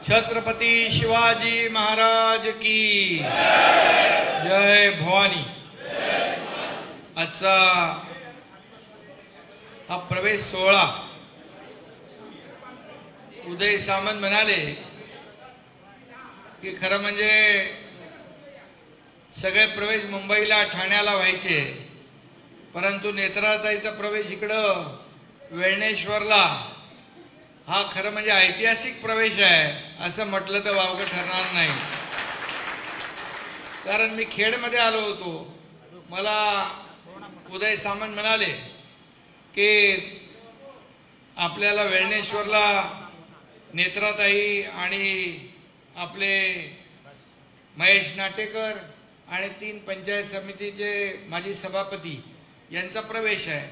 छत्रपती शिवाजी महाराज की जय भवानी। आजचा हा प्रवेश सोहळा उदय सामंत म्हणाले की खरं म्हणजे सगळे प्रवेश मुंबईला ठाण्याला व्हायचे, परंतु नेत्राताईचा प्रवेश इकडं वेळणेश्वरला हा खरं म्हणजे ऐतिहासिक प्रवेश आहे असं म्हटलं तर वावगं ठरणार नाही। कारण मी खेडमध्ये आलो होतो, मला उदय सामंत म्हणाले की आपल्याला वेळणेश्वरला नेत्राताई आणि आपले महेश नाटेकर आणि 3 पंचायत समितीचे माजी सभापती यांचा प्रवेश आहे।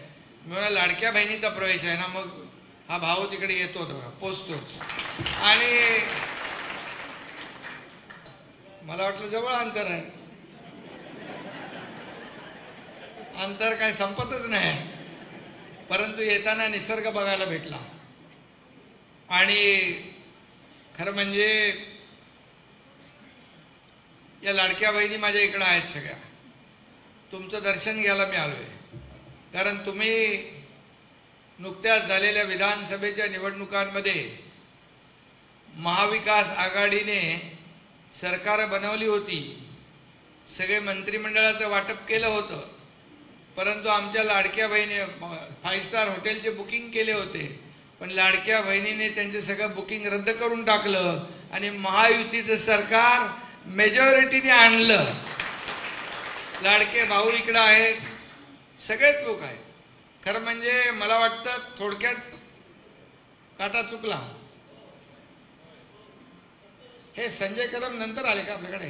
मी म्हणा लाडक्या बहिणीचा प्रवेश आहे ना, मग हा भाऊ तिकडे येतो पोचतोच। आणि मला वाटलं जवळ अंतर आहे, अंतर काय संपतच नाही, परंतु येताना निसर्ग बघायला भेटला। आणि खरं म्हणजे या लाडक्या बहिणी माझ्या इकडे आहेत सगळ्या, तुमचं दर्शन घ्यायला मी आलोय। कारण तुम्ही नुकत्याच झालेल्या विधानसभेच्या निवडणुकांमध्ये महाविकास आघाडीने सरकार बनवली होती, सगळे मंत्रिमंडळाचं वाटप केलं होतं, परंतु आमच्या लाडक्या बहिणी 5 स्टार हॉटेलचे बुकिंग केले होते, पण लाडक्या बहिणीने त्यांचे सगळं बुकिंग रद्द करून टाकलं आणि महायुतीचं सरकार मेजॉरिटीने आणलं। लाडके भाऊ इकडे आहेत, सगळेच लोक आहेत। खरं म्हणजे मला वाटतं थोडक्यात काटा चुकला। हे संजय कदम नंतर आले का आपल्याकडे?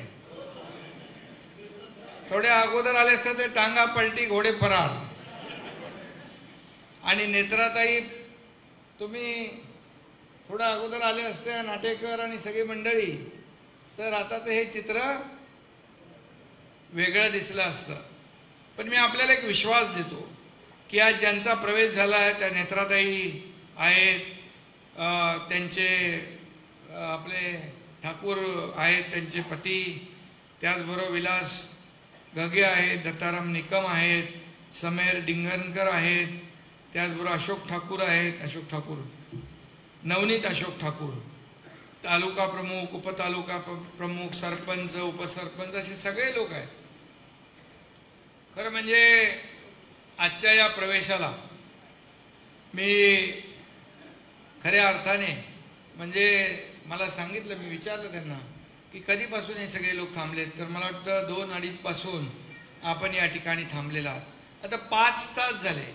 थोडे अगोदर आले असते ते टांगा पलटी घोडे फरार। आणि नेत्राताई तुम्ही थोडं अगोदर आले असते, नाटेकर आणि सगळी मंडळी, तर आता तर हे चित्र वेगळं दिसलं असतं। पण मी आपल्याला एक विश्वास देतो की आज ज्यांचा प्रवेश झाला आहे त्या नेत्राताई आहेत, त्यांचे आपले ठाकूर आहेत, त्यांचे पती, त्याचबरोबर विलास घगे आहेत, दत्ताराम निकम आहेत, समेर डिंगणकर आहेत, त्याचबरोबर अशोक ठाकूर आहेत, अशोक ठाकूर नवनीत अशोक ठाकूर, तालुका प्रमुख, उपतालुका प्रमुख, सरपंच, उपसरपंच, असे सगळे लोक आहेत। खरं म्हणजे आजच्या या प्रवेशाला मी खऱ्या अर्थाने म्हणजे मला सांगितलं, मी विचारलं त्यांना की कधीपासून हे सगळे लोक थांबलेत, तर मला वाटतं 2-2.5 पासून आपण या ठिकाणी थांबलेला आहात। आता 5 तास झाले,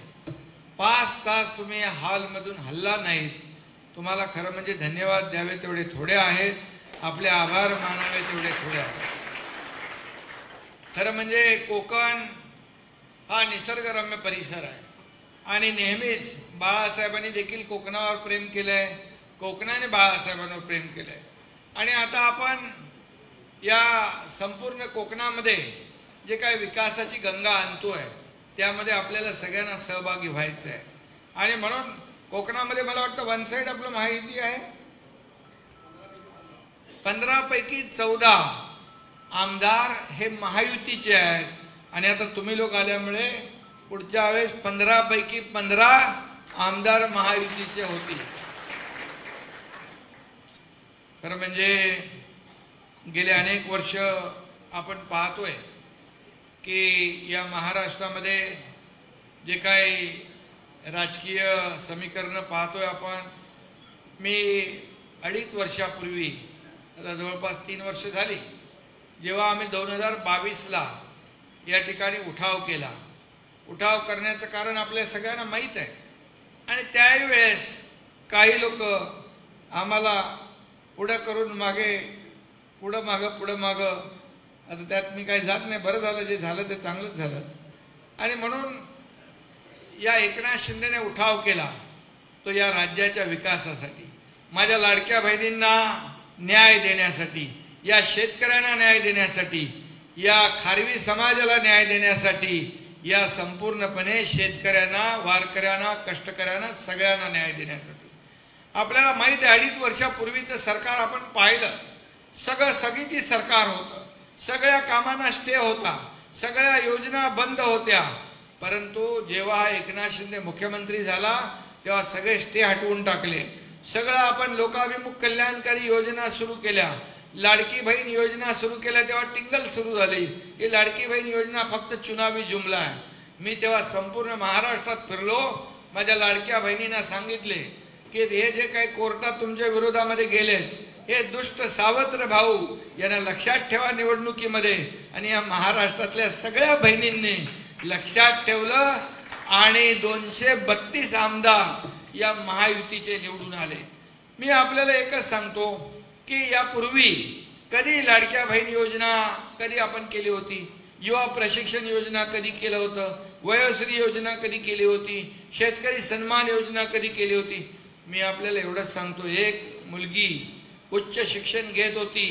5 तास तुम्ही या हॉलमधून हल्ला नाहीत। तुम्हाला खरं म्हणजे धन्यवाद द्यावे तेवढे थोडे आहेत, आपले आभार मानावे तेवढे थोडे आहेत। खरं म्हणजे कोकण हा निसर्गरम्य परिसर आहे आणि नेहमीच बाळासाहेबांनी देखील कोकणावर प्रेम केलंय, कोकणाने बाळासाहेबांवर प्रेम केलंय। आणि आता आपण या संपूर्ण कोकणामध्ये जे काही विकासाची गंगा आणतोय त्यामध्ये आपल्याला सगळ्यांना सहभागी व्हायचं आहे। आणि म्हणून कोकणामध्ये मला वाटतं 1 साइड आपलं महायुती आहे, 15 पैकी 14 आमदार हे महायुतीचे आहेत। आणि आता तुम्ही लोक आल्यामुळे पुढच्या वेळेस 15 पैकी 15 आमदार महायुतीचे होतील। खरं म्हणजे गेले अनेक वर्ष आपण पाहतोय की या महाराष्ट्रामध्ये जे काही राजकीय समीकरण पाहतोय आपण, मी 2.5 वर्षापूर्वी, आता जवळपास 3 वर्ष झाली, जेव्हा आम्ही 2022ला या ठिकाणी उठाव केला, उठाव करण्याचं कारण आपल्या सगळ्यांना माहीत आहे। आणि त्याही वेळेस काही लोक आम्हाला पुढं करून मागे, पुढं मागं, आता त्यात मी काही जात नाही, बरं झालं, जे झालं ते चांगलंच झालं। आणि म्हणून या एकनाथ शिंदेने उठाव केला तो या राज्याच्या विकासासाठी, माझ्या लाडक्या बहिणींना न्याय देण्यासाठी, या शेतकऱ्यांना न्याय देण्यासाठी, या खारवी समाजाला न्याय देण्यासाठी, या संपूर्णपणे शेतकऱ्यांना, वारकऱ्यांना, कष्टकऱ्यांना, सगळ्यांना न्याय देण्यासाठी। आपल्याला माहिती आहे 2.5 वर्षापूर्वीचं सरकार आपण पाहिलं, स्थगिती सरकार होतं, सगळ्या कामांना स्टे होता, सगळ्या योजना बंद होत्या. परंतु जेव्हा एकनाथ शिंदे मुख्यमंत्री झाला तेव्हा सगळे स्टे हटवून टाकले. सगळं आपण लोकाभिमुख कल्याणकारी योजना सुरू केल्या. लाडकी बहीण योजना सुरू केल्या तेव्हा टिंगल सुरू झाली. ही लाडकी बहीण योजना फक्त चुनावी जुमला आहे. मी तेव्हा संपूर्ण महाराष्ट्रात फिरलो, माझ्या लाडक्या बहिणींना सांगितले की हे जे काही कोर्टात तुमच्या विरोधामध्ये गेलेत, हे दुष्ट सावत्र भाऊ यांना लक्षात ठेवा निवडणुकीमध्ये. आणि या महाराष्ट्रातल्या सगळ्या बहिणींनी लक्षात ठेवलं आणि 232 आमदार या महायुतीचे निवडून आले. मी आपल्याला एकच सांगतो की यापूर्वी कधी लाडक्या बहीण योजना कधी आपण केली होती, युवा प्रशिक्षण योजना कधी केलं होतं, वयोश्री योजना कधी केली होती, शेतकरी सन्मान योजना कधी केली होती. मी आपल्याला एवढंच सांगतो, एक मुलगी उच्च शिक्षण घेत होती,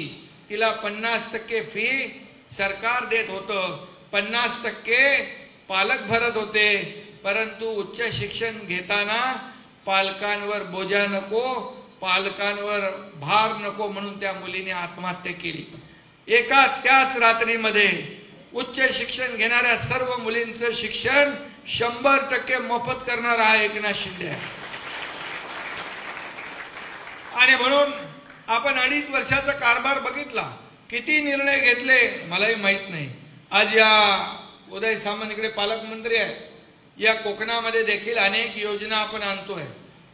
तिला 50% फी सरकार देत होतं, 50% पालक भरत होते. परंतु उच्च शिक्षण घेताना पालकांवर बोजा नको, पालकांवर भार नको म्हणून त्या मुलीने आत्महत्या केली. एका त्याच रात्रीमध्ये उच्च शिक्षण घेणाऱ्या सर्व मुलींचं शिक्षण 100% मोफत करणार हा एकनाथ शिंदे आहे. आणि म्हणून आपण 2.5 वर्षाचा कारभार बघितला, किती निर्णय घेतले मलाही माहित नाही. आज या उदय सामंत इकडे पालकमंत्री आहेत, या कोकणामध्ये देखील अनेक योजना आपण आणतोय,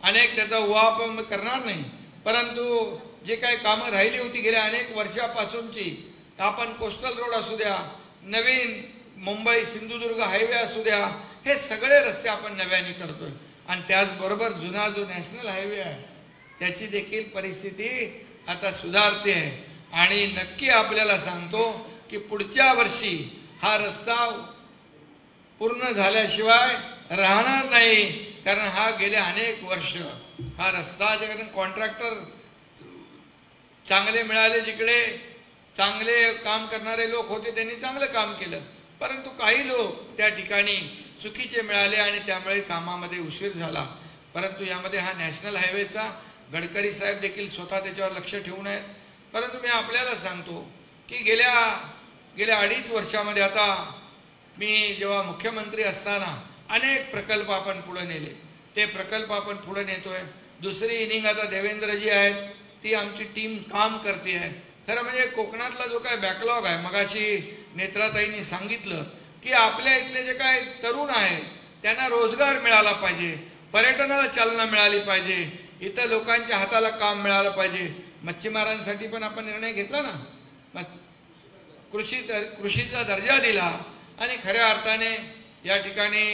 अनेक त्याचा उहापोह करणार नाही. परंतु जे काही कामं राहिली होती गेल्या अनेक वर्षापासूनची, आपण कोस्टल रोड असू द्या, नवीन मुंबई सिंधुदुर्ग हायवे असू द्या, हे सगळे रस्ते आपण नव्याने करतोय. आणि त्याचबरोबर जुना जो नॅशनल हायवे आहे त्याची देखील परिस्थिती आता सुधारते आहे. आणि नक्की आपल्याला सांगतो की पुढच्या वर्षी हा रस्ता पूर्ण झाल्याशिवाय राहणार नाही. कारण हा गेले अनेक वर्ष हा रस्ता कारण कॉन्ट्रॅक्टर चांगले मिळाले, जिकडे चांगले काम करणारे लोक होते त्यांनी चांगलं काम केलं. परंतु काही लोक त्या ठिकाणी चुकीचे मिळाले आणि त्यामुळे कामामध्ये उशीर झाला. परंतु यामध्ये हा नॅशनल हायवेचा गडकरी साहेब देखील स्वतः त्याच्यावर लक्ष ठेवून आहेत. परंतु मी आपल्याला सांगतो की गेल्या 2.5 वर्षामध्ये आता मी जेव्हा मुख्यमंत्री असताना अनेक प्रकल्प आपण पुढे नेले, ते प्रकल्प आपण पुढे नेतोय. दुसरी इनिंग आता देवेंद्रजी आहेत, ती आमची टीम काम करते आहे. खरं म्हणजे कोकणातला जो काय बॅकलॉग आहे, मगाशी नेत्राताईंनी सांगितलं की आपल्या इथले जे काय तरुण आहेत त्यांना रोजगार मिळाला पाहिजे, पर्यटनाला चालना मिळाली पाहिजे, इथं लोकांच्या हाताला काम मिळालं पाहिजे. मच्छीमारांसाठी पण आपण निर्णय घेतला ना, कृषीचा दर्जा दिला. आणि खऱ्या अर्थाने या ठिकाणी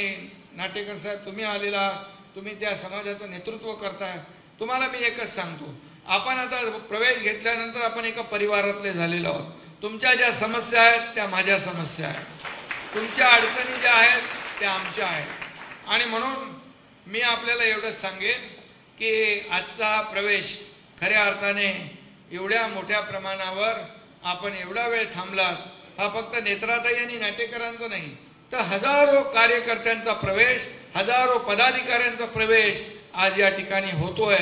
नाटेकर साहेब तुम्ही आलेला, तुम्ही त्या समाजाचं नेतृत्व करताय. तुम्हाला मी एकच सांगतो, आपण आता प्रवेश घेतल्यानंतर आपण एका परिवारातले झालेलो आहोत. तुमच्या ज्या समस्या आहेत त्या माझ्या समस्या आहेत, तुमच्या अडचणी ज्या आहेत त्या आमच्या आहेत. आणि म्हणून मी आपल्याला एवढंच सांगेन की आजचा हा प्रवेश खऱ्या अर्थाने एवढ्या मोठ्या प्रमाणावर आपण एवढा वेळ थांबलात, हा फक्त नेत्राताई आणि नाटेकरांचा नाही तर हजारो कार्यकर्त्यांचा प्रवेश, हजारो पदाधिकाऱ्यांचा प्रवेश आज या ठिकाणी होतोय.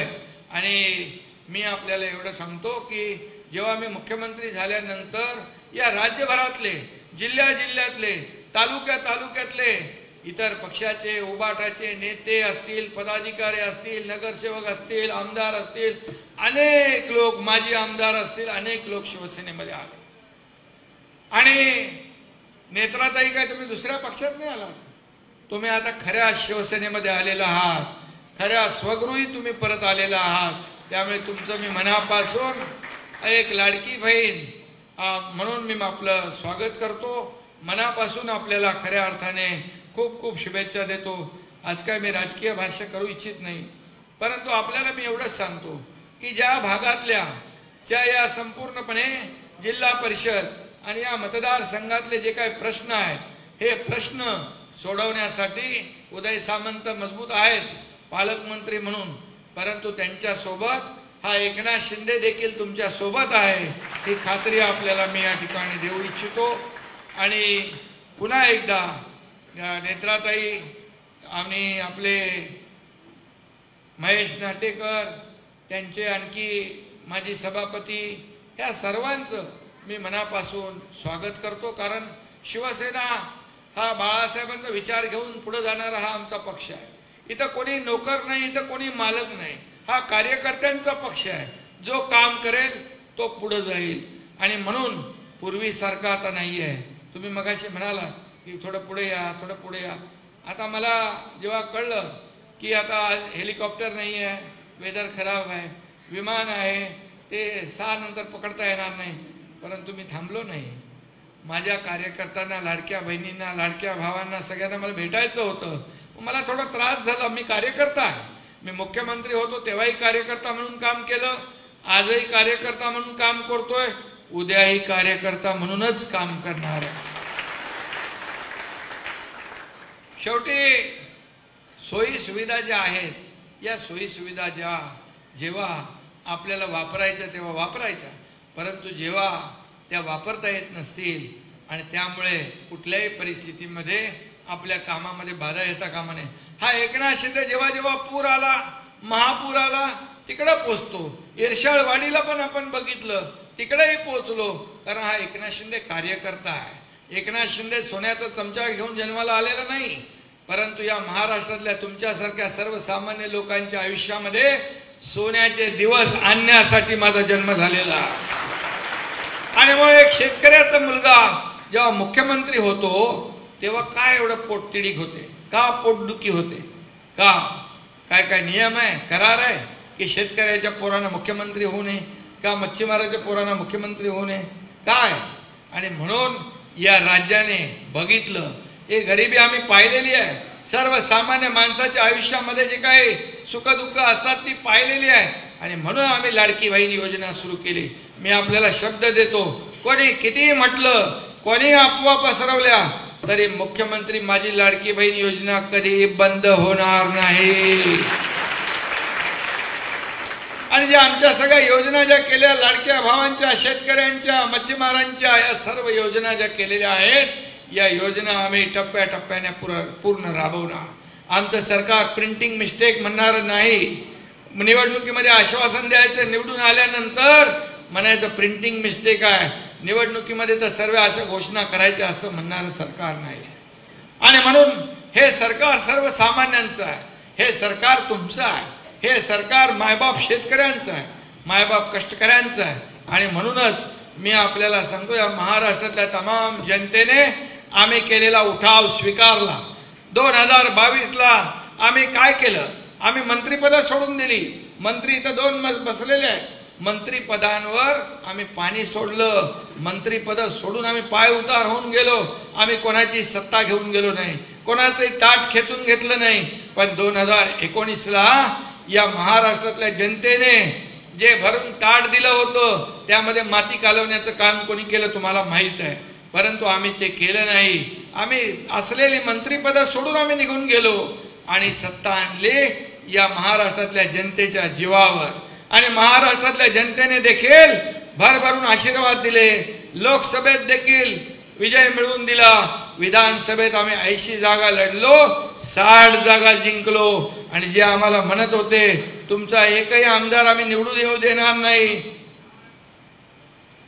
आणि मी आपल्याला एवढं सांगतो की जेव्हा मी मुख्यमंत्री झाल्यानंतर या राज्यभरातले, जिल्ह्यातले, तालुक्यातले इतर पक्षाचे उबाटाचे नेते असतील, पदाधिकारी असतील, नगरसेवक असतील, आमदार असतील, अनेक लोक, माजी आमदार असतील, अनेक लोक शिवसेनेमध्ये आले. आणि नेत्राताई काय तुम्ही दुसऱ्या पक्षात नाही आलात, तुम्ही आता खऱ्या शिवसेनेमध्ये आलेला आहात, खऱ्या स्वगृही तुम्ही परत आलेला आहात. त्यामुळे तुमचं मी मनापासून एक लाडकी बहीण म्हणून मी आपलं स्वागत करतो. मनापासून आपल्याला खऱ्या अर्थाने खूप खूप शुभेच्छा देतो. आज काय मी राजकीय भाष्य करू इच्छित नाही, परंतु आपल्याला मी एवढंच सांगतो की ज्या भागातल्या ज्या या संपूर्णपणे जिल्हा परिषद आणि या मतदारसंघातले जे काही प्रश्न आहेत, हे प्रश्न सोडवण्यासाठी उदय सामंत मजबूत आहेत पालकमंत्री म्हणून, परंतु त्यांच्या सोबत हा एकनाथ शिंदे देखील तुमच्या सोबत आहे ही खात्री आपल्याला मी या ठिकाणी देऊ इच्छितो. आणि पुन्हा एकदा नेत्राताई आणि आपले महेश नाटेकर त्यांचे आणखी माजी सभापती ह्या सर्वांचं मी मनापासून स्वागत करतो, कारण शिवसेना हा बाळासाहेबांचा विचार घेऊन पुढे जाणारा हा आमचा पक्ष आहे. इथं कोणी नोकर नाही, इथं कोणी मालक नाही, हा कार्यकर्त्यांचा पक्ष आहे. जो काम करेल तो पुढे जाईल. आणि म्हणून पूर्वीसारखा आता नाही आहे. तुम्ही मगाशी म्हणाला की थोडं पुढे या, थोडं पुढे या. आता मला जेव्हा कळलं की आता हेलिकॉप्टर नाही आहे, वेदर खराब आहे, विमान आहे, ते 6 नंतर पकडता येणार नाही, परंतु मी थांबलो नाही. माझ्या कार्यकर्त्यांना, लाडक्या बहिणींना, लाडक्या भावांना सगळ्यांना मला भेटायचं होतं. मला थोडा त्रास झाला. मी कार्यकर्ता आहे. मी मुख्यमंत्री होतो तेव्हाही कार्यकर्ता म्हणून काम केलं, आजही कार्यकर्ता म्हणून काम करतोय, उद्याही कार्यकर्ता म्हणूनच काम करणार आहे. शेवटी सोयी सुविधा ज्या आहेत, या सोयी सुविधा जेव्हा आपल्याला वापरायच्या तेव्हा वापरायच्या, परंतु जेव्हा त्या वापरता येत नसतील आणि त्यामुळे कुठल्याही परिस्थितीमध्ये आपल्या कामामध्ये बाधा येता कामा नये. हा एकनाथ शिंदे जेव्हा जेव्हा पूर आला, महापूर आला, तिकडे पोचतो. इरशाळवाडीला पण आपण बघितलं, तिकडेही पोचलो, कारण हा एकनाथ शिंदे कार्यकर्ता आहे. एकनाथ शिंदे सोन्याचा चमचा घेऊन जन्माला आलेला नाही, परंतु या महाराष्ट्रातल्या तुमच्यासारख्या सर्वसामान्य लोकांच्या आयुष्यामध्ये सोन्याचे दिवस आणण्यासाठी माझा जन्म झालेला. आणि मग एक शेतकऱ्याचा मुलगा जेव्हा मुख्यमंत्री होतो तेव्हा काय एवढं पोटतिडीक होते, का पोटदुखी होते, का काय काय नियम आहे, करार आहे की शेतकऱ्याच्या पोरांना मुख्यमंत्री होऊ नये, का मच्छीमाराच्या पोरांना मुख्यमंत्री होऊ नये, काय? आणि म्हणून या राज्याने बघितलं, हे गरिबी आम्ही पाहिलेली आहे. सर्वसामान्य माणसाच्या आयुष्यामध्ये जे काही सुखदुःख असतात ती पाहिलेली आहे. आणि म्हणून आम्ही लाडकी बहीण योजना सुरू केली. मी आपल्याला शब्द देतो, कोणी कितीही म्हटलं, कोणी अफवा पसरवल्या तरी मुख्यमंत्री माझी लाडकी बहीण योजना कधी बंद होणार नाही. आणि ज्या आमच्या सगळ्या योजना ज्या केल्या, लाडक्या भावांच्या, शेतकऱ्यांच्या, मच्छीमारांच्या, या सर्व योजना ज्या केलेल्या आहेत, या योजना आम्ही टप्प्याटप्प्याने पूर्ण राबवणार. आमचं सरकार प्रिंटिंग मिस्टेक म्हणणार नाही. निवडणुकीमध्ये आश्वासन द्यायचं, निवडून आल्यानंतर म्हणायचं प्रिंटिंग मिस्टेक आहे, निवडणुकीमध्ये तर सर्व अशा घोषणा करायच्या असं म्हणणारं सरकार नाही. आणि म्हणून हे सरकार सर्वसामान्यांचं आहे, हे सरकार तुमचं आहे, हे सरकार मायबाप शेतकऱ्यांचं आहे, मायबाप कष्टकऱ्यांचं आहे. आणि म्हणूनच मी आपल्याला सांगतो, या महाराष्ट्रातल्या तमाम जनतेने आम्ही केलेला उठाव स्वीकारला. 2022ला आम्ही काय केलं, आम्ही मंत्रिपद सोडून दिली. मंत्री इथं 2 बसलेले आहेत, मंत्रिपदांवर आम्ही पाणी सोडलं. मंत्रिपद सोडून आम्ही पाय उतार होऊन गेलो. आम्ही कोणाची सत्ता घेऊन गेलो नाही, कोणाचंही ताट खेचून घेतलं नाही. पण 2019ला या महाराष्ट्रातल्या जनतेने जे भरून ताट दिलं होतं त्यामध्ये माती कालवण्याचं काम कोणी केलं तुम्हाला माहित आहे, परंतु आम्ही ते केलं नाही. आम्ही असलेली मंत्रिपद सोडून आम्ही निघून गेलो आणि सत्ता आणली या महाराष्ट्रातल्या जनतेच्या जीवावर. आणि महाराष्ट्रातल्या जनतेने देखील भरभरून आशीर्वाद दिले. लोकसभेत देखील विजय मिळवून दिला. विधानसभेत आम्ही 80 जागा लढलो, 60 जागा जिंकलो. आणि जे आम्हाला म्हणत होते तुमचा एकही आमदार आम्ही निवडून येऊ देणार नाही,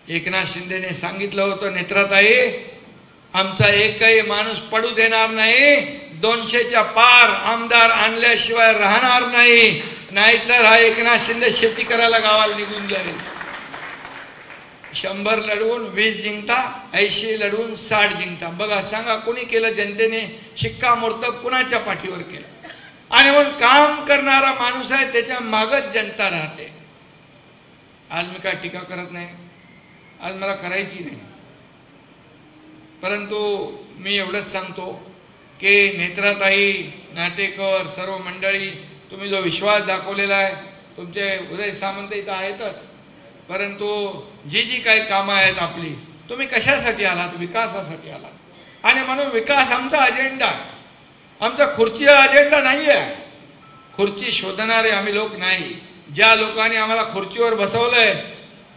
एकनाथ शिंदेने सांगितलं होतं, नेत्राताई आमचा एकही माणूस पडू देणार नाही, 200च्या पार आमदार आणल्याशिवाय राहणार नाही, नाहीतर हा एकनाथ शिंदे शेती करायला गावाला निघून जाईल. 100 लढवून 20 जिंकता, 80 लढवून 60 जिंकता. बघा, सांगा कोणी केलं? जनतेने शिक्कामोर्तब कुणाच्या पाठीवर केलं? आणि म्हणून काम करणारा माणूस आहे, त्याच्या मागच जनता राहते. आज मी काय टीका करत नाही, आज मला करायची नाही, परंतु मी एवढंच सांगतो की नेत्राताई, नाटेकर, सर्व मंडळी, तुम्ही जो विश्वास दाखवलेला आहे, तुमचे उदय सामंत इथं आहेतच, परंतु जी जी काही कामं आहेत आपली, तुम्ही कशासाठी आलात? विकासासाठी आलात. आणि म्हणून विकास आमचा अजेंडा आहे, आमचा खुर्ची अजेंडा नाही आहे. खुर्ची शोधणारे आम्ही लोक नाही. ज्या लोकांनी आम्हाला खुर्चीवर बसवलंय,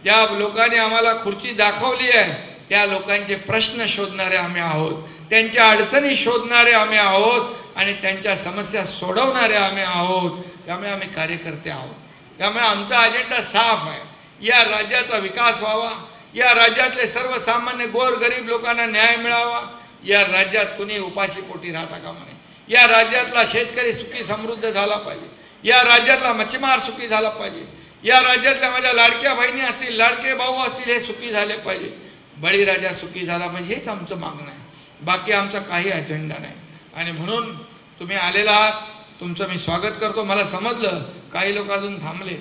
ज्या लोकांनी आम्हाला खुर्ची दाखवली आहे, त्या लोकांचे प्रश्न शोधणारे आम्ही आहोत, त्यांच्या अडचणी शोधणारे आम्ही आहोत आणि त्यांच्या समस्या सोडवणारे आम्ही आहोत. त्यामुळे आम्ही कार्यकर्ते आहोत. त्यामुळे आमचा अजेंडा साफ आहे. या राज्याचा विकास व्हावा, या राज्यातले सर्वसामान्य गोरगरीब लोकांना न्याय मिळावा, या राज्यात कुणी उपाशीपोटी राहता कामा नये, या राज्यातला शेतकरी सुखी समृद्ध झाला पाहिजे, या राज्यातला मच्छीमार सुखी झाला पाहिजे, या राज्यातल्या माझ्या लाडक्या बहिणी असतील, लाडके भाऊ असतील, हे सुखी झाले पाहिजे, बळीराजा सुखी झाला पाहिजे, हेच आमचं मागणं आहे. बाकी आमचा काही अजेंडा नाही. आणि म्हणून तुम्ही आलेला आहात, तुमचं मी स्वागत करतो. मला समजलं काही लोक अजून थांबले,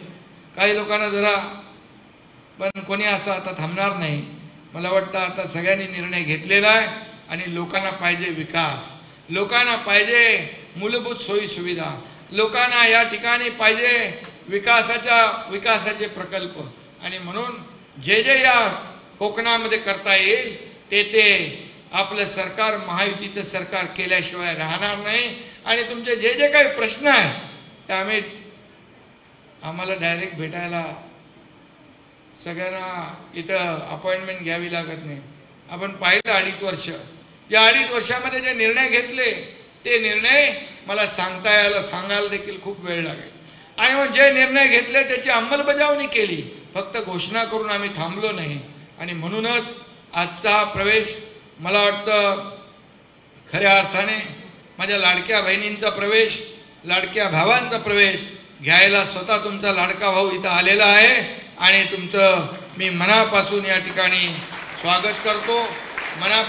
काही लोकांना जरा, पण कोणी असं आता थांबणार नाही. मला वाटतं आता सगळ्यांनी निर्णय घेतलेला आहे आणि लोकांना पाहिजे विकास, लोकांना पाहिजे मूलभूत सोयी सुविधा, लोकांना या ठिकाणी पाहिजे विकासाचे प्रकल्प. आणि म्हणून जे जे या कोकणामध्ये करता येईल ते आपलं सरकार, महायुतीचं सरकार केल्याशिवाय राहणार नाही. आणि तुमचे जे जे काही प्रश्न आहेत ते आम्हाला डायरेक्ट भेटायला, सगळ्यांना इथं अपॉइंटमेंट घ्यावी लागत नाही. आपण पाहिलं 2.5 वर्ष, या 2.5 वर्षामध्ये जे निर्णय घेतले ते निर्णय मला सांगायला देखील खूप वेळ लागेल. आणि मग जे निर्णय घेतले त्याची अंमलबजावणी केली, फक्त घोषणा करून आम्ही थांबलो नाही. आणि म्हणूनच आजचा हा प्रवेश मला वाटतं खऱ्या अर्थाने माझ्या लाडक्या बहिणींचा प्रवेश, लाडक्या भावांचा प्रवेश घ्यायला स्वतः तुमचा लाडका भाऊ इथं आलेला आहे. आणि तुमचं मी मनापासून या ठिकाणी स्वागत करतो. मला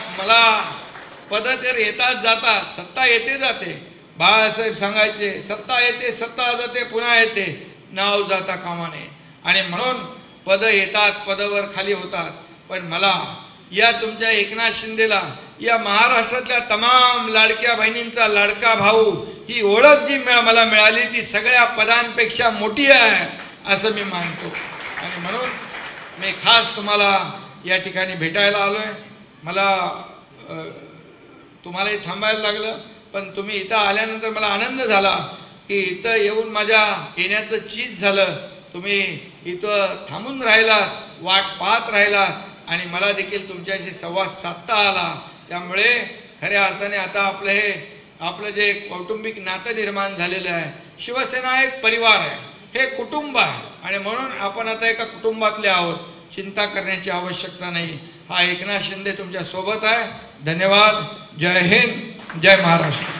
पद तर येतात जातात, सत्ता येते जाते. बाळासाहेब सांगायचे, सत्ता येते सत्ता जाते पुन्हा येते, नाव जाता कामा नये. आणि म्हणून पद येतात, पदावर खाली होतात. पण मला या तुमच्या एकनाथ शिंदेला, या महाराष्ट्रातल्या तमाम लाडक्या बहिणींचा लाडका भाऊ, ही ओळख जी मला मिळाली ती सगळ्या पदांपेक्षा मोठी आहे असं मी मानतो. आणि म्हणून मी खास तुम्हाला या ठिकाणी भेटायला आलोय. मला तुम्हालाही थांबायला लागलं, पण तुम्ही इथं आल्यानंतर मला आनंद झाला की इथं येऊन माझ्या येण्याचं चीज झालं. तुम्ही इथं थांबून राहिलात, वाट पाहत राहिलात आणि मला देखील तुमच्याशी संवाद साधता आला. त्यामुळे खऱ्या अर्थाने आता आपलं जे कौटुंबिक नातं निर्माण झालेलं आहे, शिवसेना एक परिवार आहे, हे कुटुंब आहे. आणि म्हणून आपण आता एका कुटुंबातले आहोत, चिंता करण्याची आवश्यकता नाही. हा एकनाथ शिंदे तुमच्या सोबत आहे. धन्यवाद. जय हिंद, जय महाराष्ट्र.